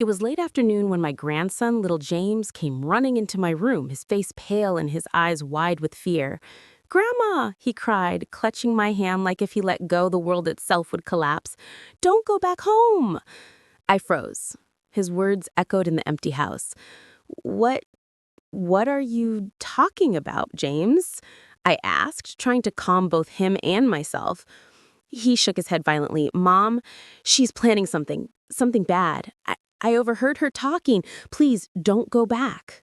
It was late afternoon when my grandson, little James, came running into my room, his face pale and his eyes wide with fear. "Grandma!" he cried, clutching my hand like if he let go the world itself would collapse. "Don't go back home!" I froze. His words echoed in the empty house. "What, what are you talking about, James?" I asked, trying to calm both him and myself. He shook his head violently. "Mom, she's planning something bad. I overheard her talking. Please, don't go back."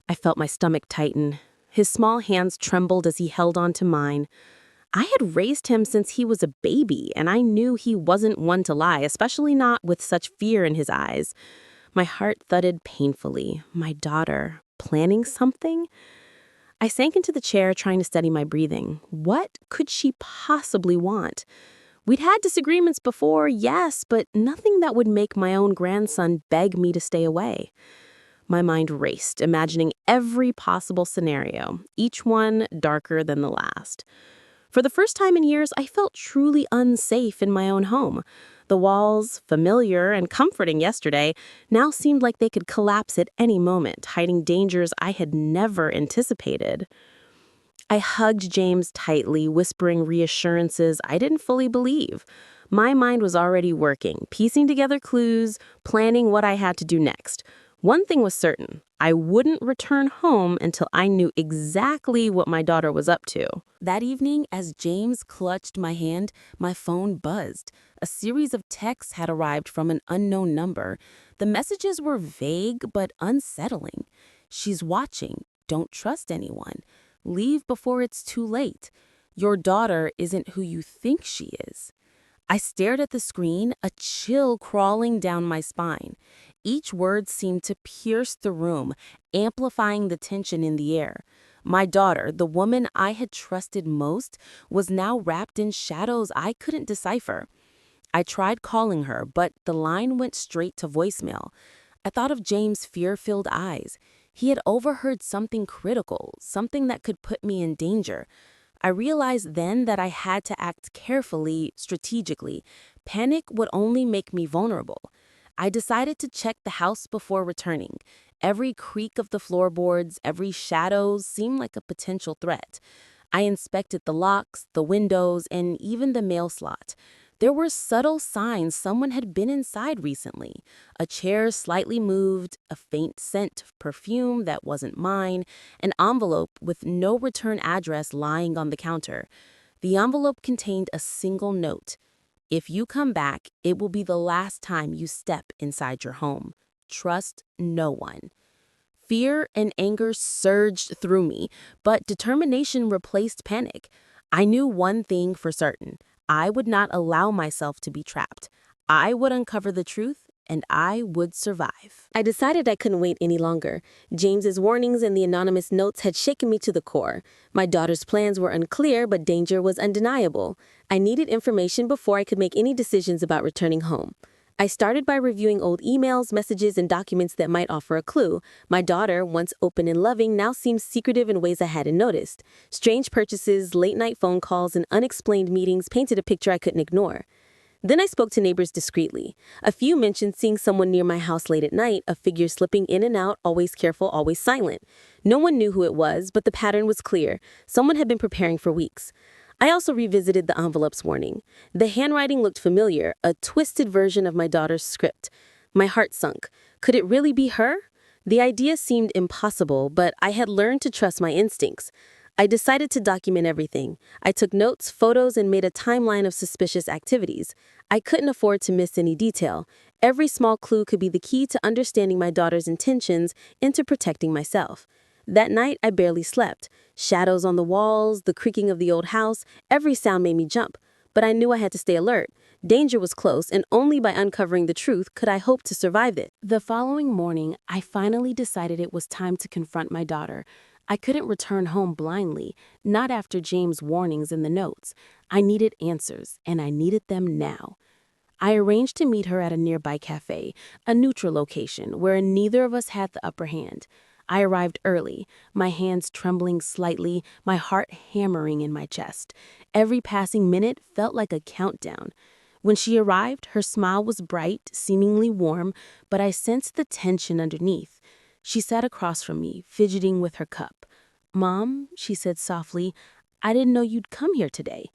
I felt my stomach tighten. His small hands trembled as he held on to mine. I had raised him since he was a baby, and I knew he wasn't one to lie, especially not with such fear in his eyes. My heart thudded painfully. My daughter, planning something? I sank into the chair, trying to steady my breathing. What could she possibly want? We'd had disagreements before, yes, but nothing that would make my own grandson beg me to stay away. My mind raced, imagining every possible scenario, each one darker than the last. For the first time in years, I felt truly unsafe in my own home. The walls, familiar and comforting yesterday, now seemed like they could collapse at any moment, hiding dangers I had never anticipated. I hugged James tightly, whispering reassurances I didn't fully believe. My mind was already working, piecing together clues, planning what I had to do next. One thing was certain: I wouldn't return home until I knew exactly what my daughter was up to. That evening, as James clutched my hand, my phone buzzed. A series of texts had arrived from an unknown number. The messages were vague but unsettling. "She's watching. Don't trust anyone. Leave before it's too late. Your daughter isn't who you think she is." I stared at the screen, a chill crawling down my spine. Each word seemed to pierce the room, amplifying the tension in the air. My daughter, the woman I had trusted most, was now wrapped in shadows I couldn't decipher. I tried calling her, but the line went straight to voicemail. I thought of James' fear-filled eyes. He had overheard something critical, something that could put me in danger. I realized then that I had to act carefully, strategically. Panic would only make me vulnerable. I decided to check the house before returning. Every creak of the floorboards, every shadow seemed like a potential threat. I inspected the locks, the windows, and even the mail slot. There were subtle signs someone had been inside recently. A chair slightly moved, a faint scent of perfume that wasn't mine, an envelope with no return address lying on the counter. The envelope contained a single note: "If you come back, it will be the last time you step inside your home. Trust no one." Fear and anger surged through me, but determination replaced panic. I knew one thing for certain: I would not allow myself to be trapped. I would uncover the truth, and I would survive. I decided I couldn't wait any longer. James's warnings and the anonymous notes had shaken me to the core. My daughter's plans were unclear, but danger was undeniable. I needed information before I could make any decisions about returning home. I started by reviewing old emails, messages, and documents that might offer a clue. My daughter, once open and loving, now seemed secretive in ways I hadn't noticed. Strange purchases, late-night phone calls, and unexplained meetings painted a picture I couldn't ignore. Then I spoke to neighbors discreetly. A few mentioned seeing someone near my house late at night, a figure slipping in and out, always careful, always silent. No one knew who it was, but the pattern was clear. Someone had been preparing for weeks. I also revisited the envelope's warning. The handwriting looked familiar, a twisted version of my daughter's script. My heart sunk. Could it really be her? The idea seemed impossible, but I had learned to trust my instincts. I decided to document everything. I took notes, photos, and made a timeline of suspicious activities. I couldn't afford to miss any detail. Every small clue could be the key to understanding my daughter's intentions and to protecting myself. That night, I barely slept. Shadows on the walls, the creaking of the old house, every sound made me jump. But I knew I had to stay alert. Danger was close, and only by uncovering the truth could I hope to survive it. The following morning, I finally decided it was time to confront my daughter. I couldn't return home blindly, not after James' warnings in the notes. I needed answers, and I needed them now. I arranged to meet her at a nearby cafe, a neutral location where neither of us had the upper hand. I arrived early, my hands trembling slightly, my heart hammering in my chest. Every passing minute felt like a countdown. When she arrived, her smile was bright, seemingly warm, but I sensed the tension underneath. She sat across from me, fidgeting with her cup. "Mom," she said softly, "I didn't know you'd come here today."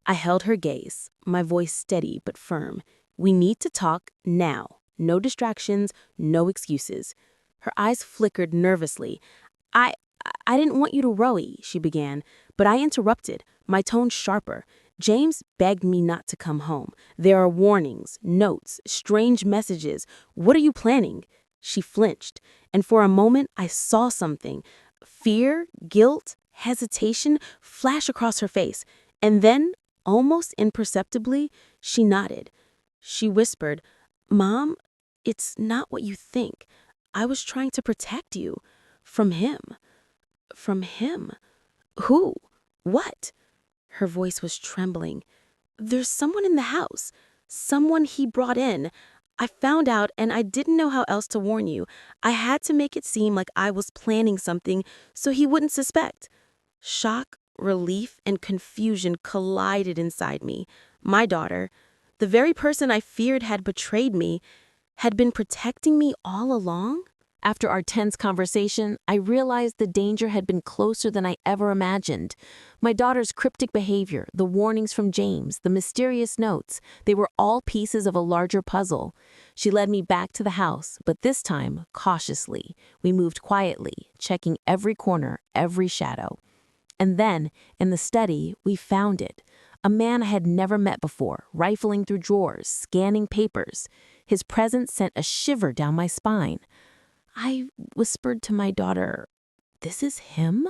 I held her gaze, my voice steady but firm. "We need to talk now. No distractions, no excuses." Her eyes flickered nervously. I I didn't want you to worry," she began, but I interrupted, my tone sharper. "James begged me not to come home. There are warnings, notes, strange messages. What are you planning?" She flinched, and for a moment I saw something. Fear, guilt, hesitation flash across her face. And then, almost imperceptibly, she nodded. She whispered, "Mom, it's not what you think. I was trying to protect you. From him." "From him? Who? What?" Her voice was trembling. "There's someone in the house. Someone he brought in. I found out and I didn't know how else to warn you. I had to make it seem like I was planning something so he wouldn't suspect." Shock, relief, and confusion collided inside me. My daughter, the very person I feared had betrayed me, had been protecting me all along? After our tense conversation, I realized the danger had been closer than I ever imagined. My daughter's cryptic behavior, the warnings from James, the mysterious notes, they were all pieces of a larger puzzle. She led me back to the house, but this time, cautiously. We moved quietly, checking every corner, every shadow. And then, in the study, we found it. A man I had never met before, rifling through drawers, scanning papers. His presence sent a shiver down my spine. I whispered to my daughter, "This is him?"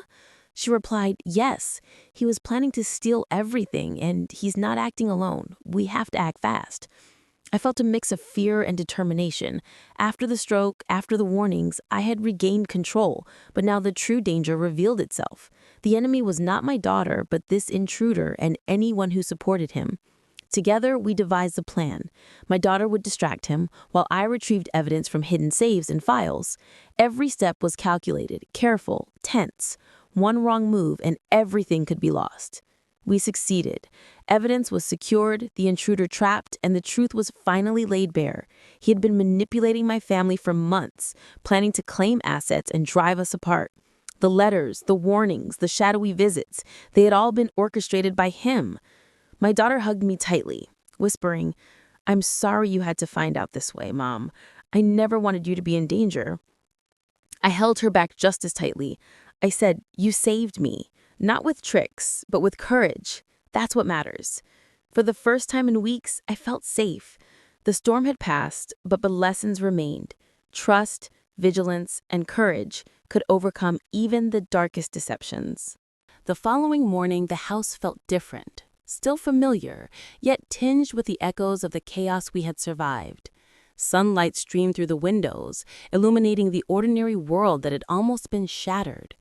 She replied, "Yes. He was planning to steal everything, and he's not acting alone. We have to act fast." I felt a mix of fear and determination. After the stroke, after the warnings, I had regained control, but now the true danger revealed itself. The enemy was not my daughter, but this intruder and anyone who supported him. Together, we devised a plan. My daughter would distract him, while I retrieved evidence from hidden saves and files. Every step was calculated, careful, tense. One wrong move, and everything could be lost. We succeeded. Evidence was secured, the intruder trapped, and the truth was finally laid bare. He had been manipulating my family for months, planning to claim assets and drive us apart. The letters, the warnings, the shadowy visits, they had all been orchestrated by him. My daughter hugged me tightly, whispering, "I'm sorry you had to find out this way, Mom. I never wanted you to be in danger." I held her back just as tightly. I said, "You saved me, not with tricks, but with courage. That's what matters." For the first time in weeks, I felt safe. The storm had passed, but lessons remained. Trust, vigilance, and courage could overcome even the darkest deceptions. The following morning, the house felt different. Still familiar, yet tinged with the echoes of the chaos we had survived. Sunlight streamed through the windows, illuminating the ordinary world that had almost been shattered.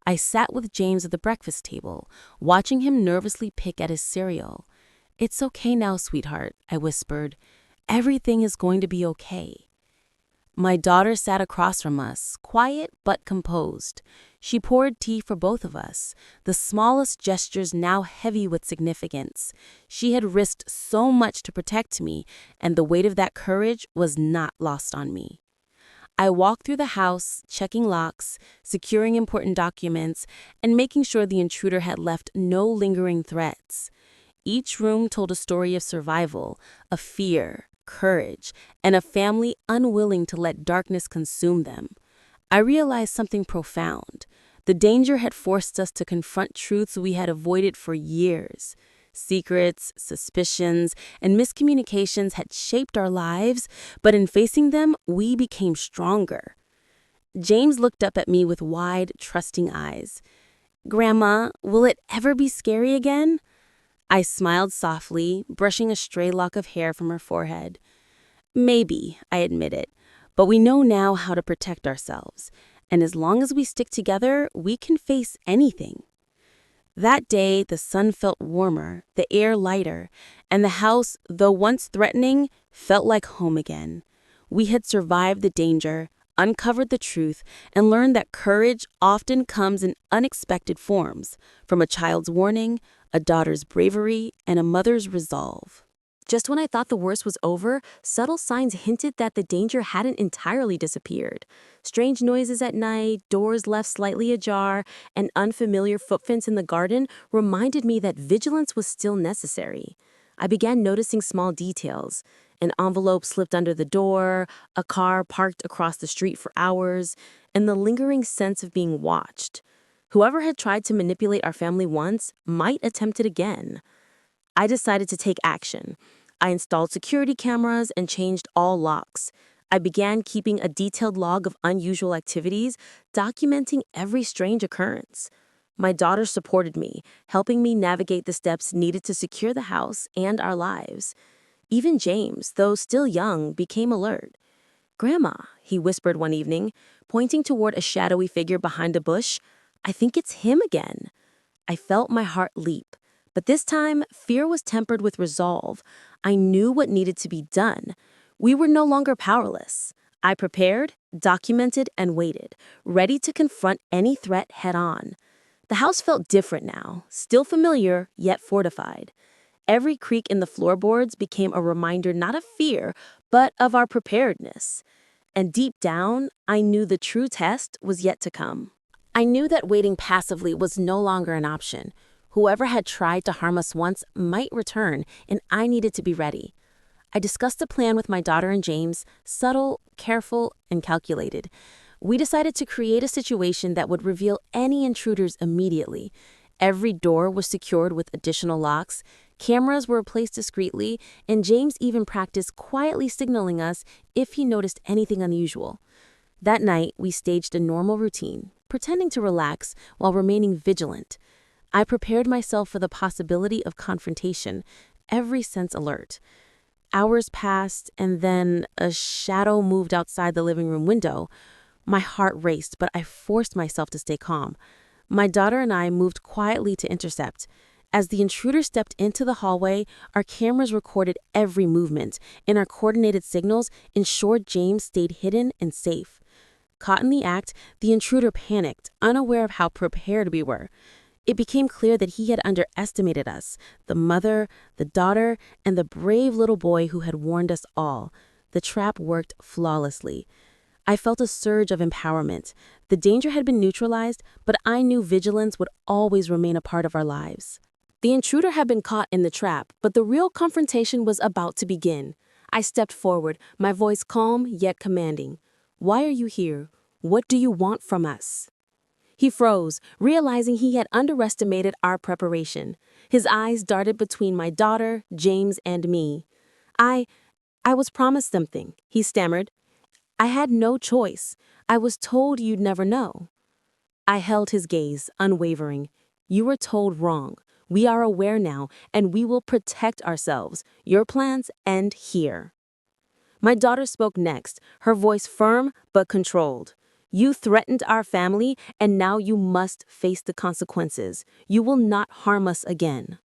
I sat with James at the breakfast table, watching him nervously pick at his cereal. "It's okay now, sweetheart," I whispered. "Everything is going to be okay." My daughter sat across from us, quiet but composed. She poured tea for both of us, the smallest gestures now heavy with significance. She had risked so much to protect me, and the weight of that courage was not lost on me. I walked through the house, checking locks, securing important documents, and making sure the intruder had left no lingering threats. Each room told a story of survival, of fear, courage, and a family unwilling to let darkness consume them. I realized something profound. The danger had forced us to confront truths we had avoided for years. Secrets, suspicions, and miscommunications had shaped our lives, but in facing them, we became stronger. James looked up at me with wide, trusting eyes. "Grandma, will it ever be scary again?" I smiled softly, brushing a stray lock of hair from her forehead. "Maybe," I admitted, "but we know now how to protect ourselves, and as long as we stick together, we can face anything." That day, the sun felt warmer, the air lighter, and the house, though once threatening, felt like home again. We had survived the danger, uncovered the truth, and learned that courage often comes in unexpected forms, from a child's warning, a daughter's bravery, and a mother's resolve. Just when I thought the worst was over, subtle signs hinted that the danger hadn't entirely disappeared. Strange noises at night, doors left slightly ajar, and unfamiliar footprints in the garden reminded me that vigilance was still necessary. I began noticing small details. An envelope slipped under the door, a car parked across the street for hours, and the lingering sense of being watched. Whoever had tried to manipulate our family once might attempt it again. I decided to take action. I installed security cameras and changed all locks. I began keeping a detailed log of unusual activities, documenting every strange occurrence. My daughter supported me, helping me navigate the steps needed to secure the house and our lives. Even James, though still young, became alert. "Grandma," he whispered one evening, pointing toward a shadowy figure behind a bush, "I think it's him again." I felt my heart leap. But this time, fear was tempered with resolve. I knew what needed to be done. We were no longer powerless. I prepared, documented, and waited, ready to confront any threat head on. The house felt different now, still familiar, yet fortified. Every creak in the floorboards became a reminder not of fear, but of our preparedness. And deep down, I knew the true test was yet to come. I knew that waiting passively was no longer an option. Whoever had tried to harm us once might return, and I needed to be ready. I discussed the plan with my daughter and James, subtle, careful, and calculated. We decided to create a situation that would reveal any intruders immediately. Every door was secured with additional locks, cameras were placed discreetly, and James even practiced quietly signaling us if he noticed anything unusual. That night, we staged a normal routine, pretending to relax while remaining vigilant. I prepared myself for the possibility of confrontation, every sense alert. Hours passed, and then a shadow moved outside the living room window. My heart raced, but I forced myself to stay calm. My daughter and I moved quietly to intercept. As the intruder stepped into the hallway, our cameras recorded every movement, and our coordinated signals ensured James stayed hidden and safe. Caught in the act, the intruder panicked, unaware of how prepared we were. It became clear that he had underestimated us, the mother, the daughter, and the brave little boy who had warned us all. The trap worked flawlessly. I felt a surge of empowerment. The danger had been neutralized, but I knew vigilance would always remain a part of our lives. The intruder had been caught in the trap, but the real confrontation was about to begin. I stepped forward, my voice calm yet commanding. "Why are you here? What do you want from us?" He froze, realizing he had underestimated our preparation. His eyes darted between my daughter, James, and me. I was promised something," he stammered. "I had no choice. I was told you'd never know." I held his gaze, unwavering. "You were told wrong. We are aware now, and we will protect ourselves. Your plans end here." My daughter spoke next, her voice firm but controlled. "You threatened our family, and now you must face the consequences. You will not harm us again."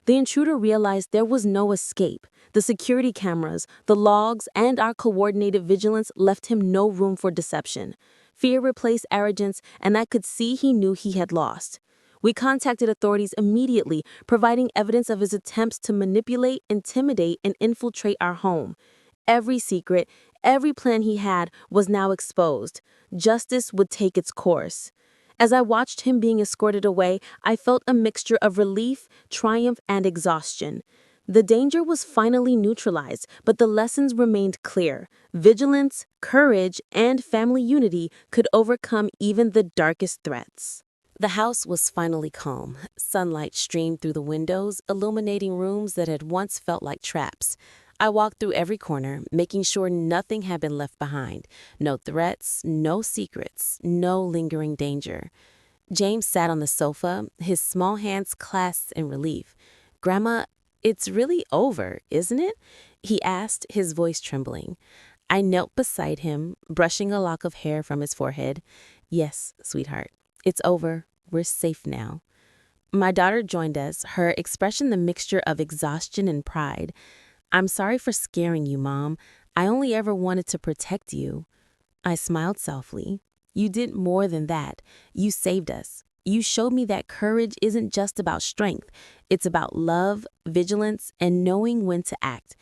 The intruder realized there was no escape. The security cameras, the logs, and our coordinated vigilance left him no room for deception. Fear replaced arrogance, and I could see he knew he had lost. We contacted authorities immediately, providing evidence of his attempts to manipulate, intimidate, and infiltrate our home. Every secret, every plan he had was now exposed. Justice would take its course. As I watched him being escorted away, I felt a mixture of relief, triumph, and exhaustion. The danger was finally neutralized, but the lessons remained clear. Vigilance, courage, and family unity could overcome even the darkest threats. The house was finally calm. Sunlight streamed through the windows, illuminating rooms that had once felt like traps. I walked through every corner, making sure nothing had been left behind. No threats, no secrets, no lingering danger. James sat on the sofa, his small hands clasped in relief. "Grandma, it's really over, isn't it?" he asked, his voice trembling. I knelt beside him, brushing a lock of hair from his forehead. "Yes, sweetheart, it's over. We're safe now." My daughter joined us, her expression the mixture of exhaustion and pride. "I'm sorry for scaring you, Mom. I only ever wanted to protect you." I smiled softly. "You did more than that. You saved us. You showed me that courage isn't just about strength. It's about love, vigilance, and knowing when to act.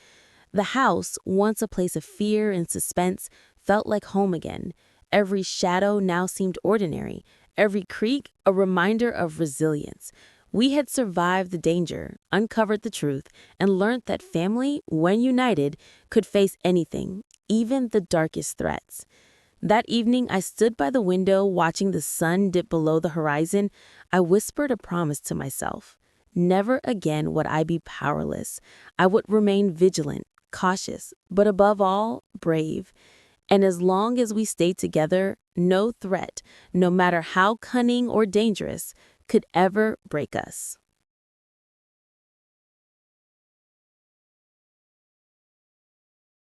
The house, once a place of fear and suspense, felt like home again. Every shadow now seemed ordinary, every creak a reminder of resilience. We had survived the danger, uncovered the truth, and learned that family, when united, could face anything, even the darkest threats. That evening, I stood by the window watching the sun dip below the horizon. I whispered a promise to myself. Never again would I be powerless. I would remain vigilant, cautious, but above all, brave. And as long as we stayed together, no threat, no matter how cunning or dangerous, could ever break us.